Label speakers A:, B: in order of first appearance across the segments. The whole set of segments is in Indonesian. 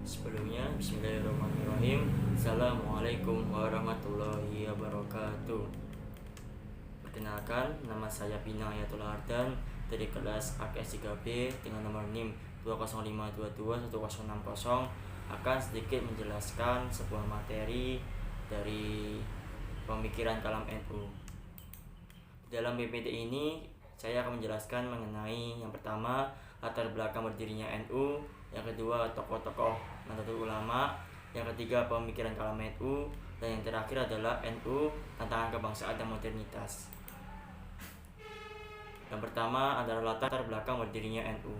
A: Sebelumnya, bismillahirrahmanirrahim. Assalamualaikum warahmatullahi wabarakatuh. Perkenalkan, nama saya Pina Ayatul Ardan dari kelas AKS 3B dengan nomor NIM 205221060 akan sedikit menjelaskan sebuah materi dari pemikiran kalam NU. Dalam PPT ini saya akan menjelaskan mengenai yang pertama latar belakang berdirinya NU, yang kedua tokoh-tokoh Nahdlatul Ulama, yang ketiga pemikiran kalam NU, dan yang terakhir adalah NU, tantangan kebangsaan dan modernitas. Yang pertama adalah latar belakang berdirinya NU.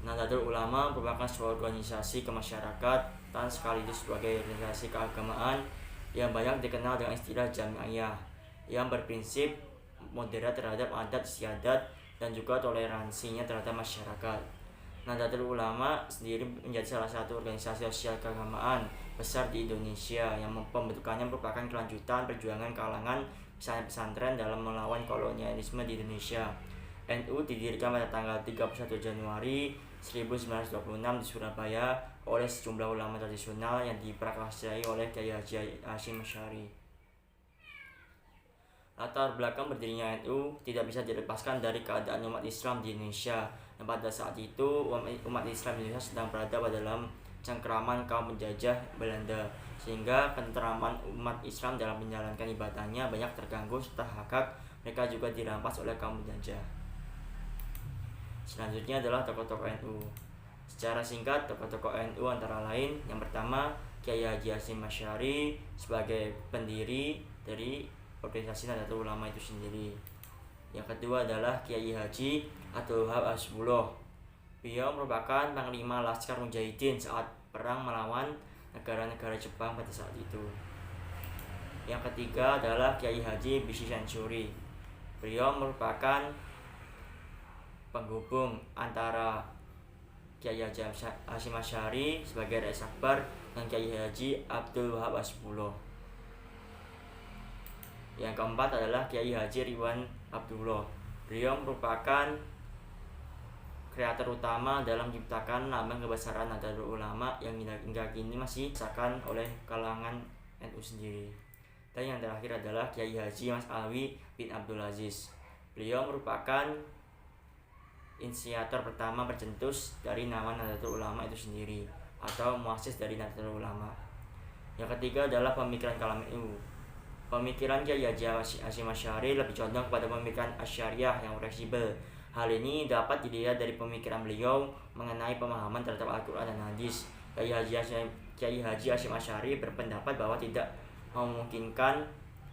A: Nahdlatul Ulama merupakan sebuah organisasi kemasyarakatan sekaligus sebagai organisasi keagamaan yang banyak dikenal dengan istilah jamiah, yang berprinsip moderat terhadap adat istiadat dan juga toleransinya terhadap masyarakat. Nahdlatul Ulama sendiri menjadi salah satu organisasi sosial keagamaan besar di Indonesia yang pembentukannya merupakan kelanjutan perjuangan kalangan pesantren dalam melawan kolonialisme di Indonesia. NU didirikan pada tanggal 31 Januari 1926 di Surabaya oleh sejumlah ulama tradisional yang diprakarsai oleh Kyai Haji Hasyim Asy'ari. Latar belakang berdirinya NU tidak bisa dilepaskan dari keadaan umat Islam di Indonesia, yang pada saat itu umat Islam di Indonesia sedang berada dalam cengkraman kaum penjajah Belanda, sehingga ketenteraman umat Islam dalam menjalankan ibadahnya banyak terganggu serta hak mereka juga dirampas oleh kaum penjajah. Selanjutnya adalah tokoh-tokoh NU. Secara singkat, tokoh-tokoh NU antara lain, yang pertama Kyai Haji Hasyim Asy'ari sebagai pendiri dari organisasi Nahdlatul Ulama itu sendiri. Yang kedua adalah Kyai Haji Abdul Wahab Hasbullah. Beliau merupakan panglima Laskar Mujahidin saat perang melawan negara-negara Jepang pada saat itu. Yang ketiga adalah Kyai Haji Bishri Syamsuri. Beliau merupakan penghubung antara Kyai Haji Hasyim Asy'ari sebagai Rais Akbar dan Kyai Haji Abdul Wahab Hasbullah. Yang keempat adalah Kyai Haji Ridwan Abdullah. Beliau merupakan kreator utama dalam menciptakan lambang kebesaran Nahdlatul Ulama yang hingga kini masih dirasakan oleh kalangan NU sendiri. Dan yang terakhir adalah Kyai Haji Mas Alwi bin Abdul Aziz. Beliau merupakan inisiator pertama bercetus dari nama Nahdlatul Ulama itu sendiri, atau muassis dari Nahdlatul Ulama. Yang ketiga adalah pemikiran kalam NU. Pemikiran Kyai Haji Hasyim Asy'ari lebih condong kepada pemikiran Asy'ariyah yang fleksibel. Hal ini dapat dilihat dari pemikiran beliau mengenai pemahaman terhadap Al-Quran dan Hadis. Kyai Haji Hasyim Asy'ari berpendapat bahwa tidak memungkinkan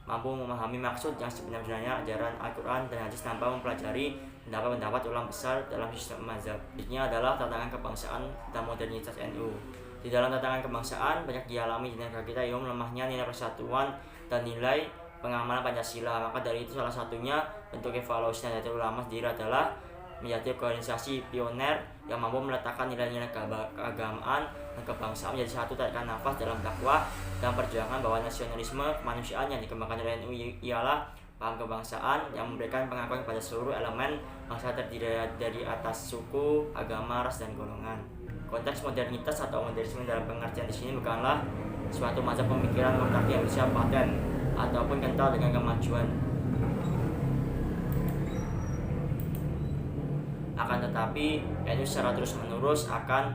A: mampu memahami maksud yang sebenarnya ajaran Al-Quran dan Hadis tanpa mempelajari pendapat-pendapat ulama besar dalam sistem mazhab. Selanjutnya adalah tantangan kebangsaan dan modernitas NU. Di dalam tantangan kebangsaan banyak dialami di negara kita, yaitu melemahnya nilai persatuan dan nilai pengamalan Pancasila. Maka dari itu salah satunya bentuk evaluasi Nahdlatul Ulama sendiri adalah menjadi organisasi pioner yang mampu meletakkan nilai-nilai keagamaan dan kebangsaan menjadi satu tarikan nafas dalam dakwah dan perjuangan bahwa nasionalisme kemanusiaan yang dikembangkan oleh NU ialah paham kebangsaan yang memberikan pengakuan kepada seluruh elemen bangsa terdiri dari atas suku, agama, ras, dan golongan. Konteks modernitas atau modernisme dalam pengertian di sini bukanlah suatu mazhab pemikiran mutlak yang bisa paten ataupun kental dengan kemajuan. Akan tetapi, NU secara terus-menerus akan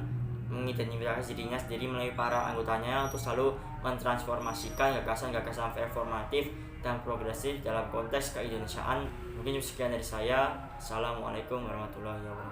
A: mengidentifikasi dirinya sendiri melalui para anggotanya untuk selalu mentransformasikan gagasan-gagasan reformatif dan progresif dalam konteks keindonesiaan. Mungkin sekian dari saya. Assalamualaikum warahmatullahi wabarakatuh.